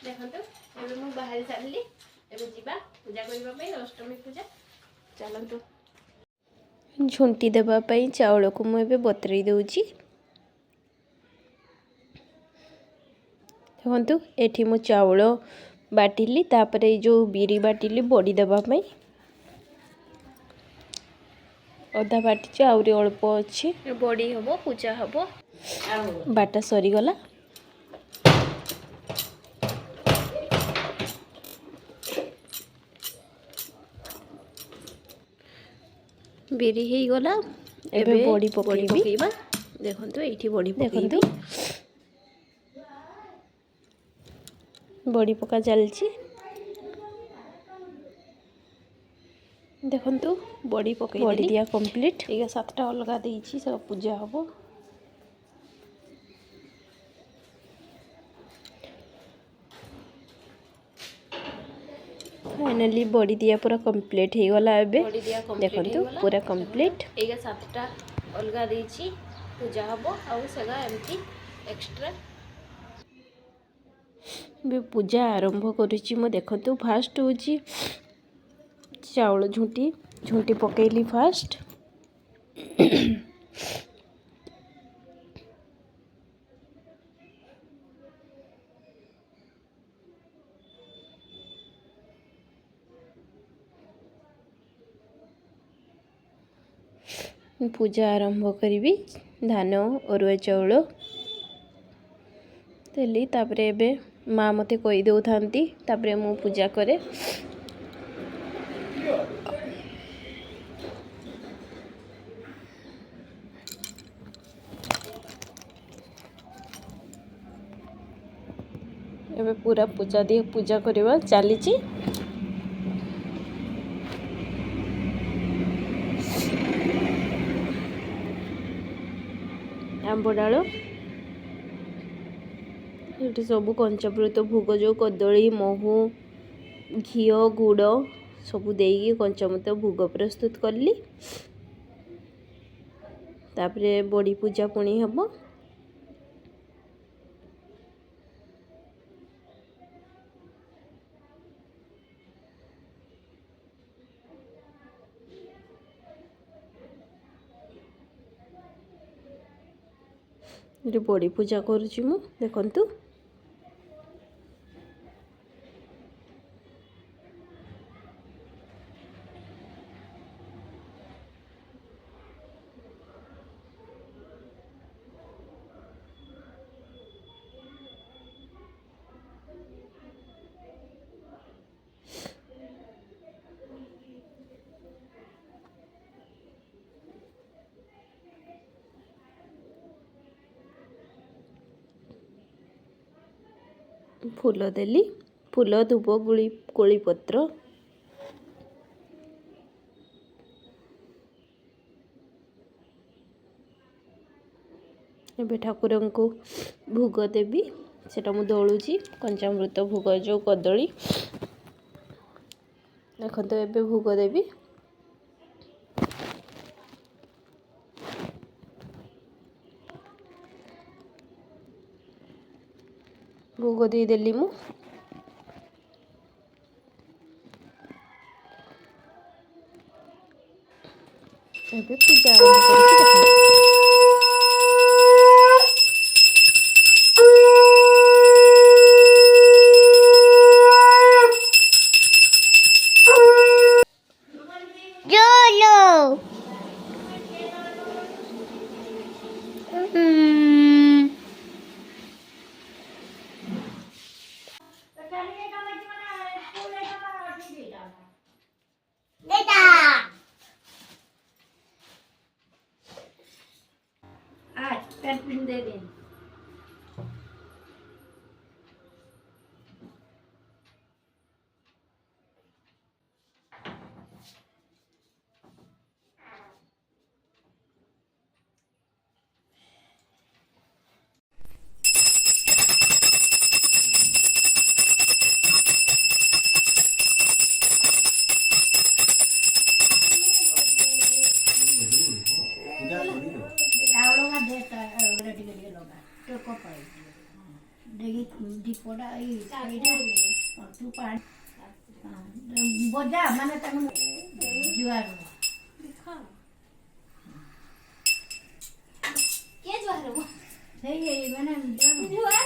देखो एबे मु बाहर सारली एबे जीवा पूजा करबा पई अष्टमी पूजा चलंतु झुंटी देबा पई चावल को मु एबे बतरी दउची। देखो एठी मु चावल बाटिली तापरे जो बिरी बाटिली बड़ी देबा पई अधा बाटी आउरी अल्प अच्छी बड़ी हबो पूजा हबो बाटा सरी गला। बिरी ही गला एबे बड़ी पकेइबा देखंतु एठी बड़ी पकेइबी बड़ी पका चलची देखंतु बड़ी पकई बड़ी दिया कंप्लीट ये 7टा अलगा देइची सब पूजा हबो। फाइनली बड़ी दिया पूरा कंप्लीट हो गला एबे देखंतु पूरा कंप्लीट ये 7टा अलगा देइची पूजा हबो आ सगा एमती एक्स्ट्रा बे पूजा आरंभ करूची मो देखंतु फास्ट होची चावल झुंटी झुंटी पकेली फास्ट पूजा आरंभ करी धान अरुआ चाउल तेली तापरे एबे माँ मते कही दउ थांती तापरे मु पूजा करे। एबे पूरा पूजा दिए पूजा करवा चलीची आंब डाल ये सब कंचामृत भोग जो कदली महू घी गुड़ सबू देकी कंचामृत भोग प्रस्तुत कली तापरे बड़ी पूजा पुणी हम बड़ी पूजा करुची मु देखंतु फूल देली फूल धूप कोली पत्र एबे ठाकुर को भोग देवी सेटा मु दौड़ूची कंचामृत भोग जो कदली देखो एबे भोग देवी भोग दे देली मु एबे पूजा आरंभ करूची दे दें କପଡ଼ା ତୁ ପାଣି ବଜା ମାନେ ତାକୁ ଜୁଆର କିଏ ଜୁହାର ହବ ସେଇ ମାନେ ଜୁହାର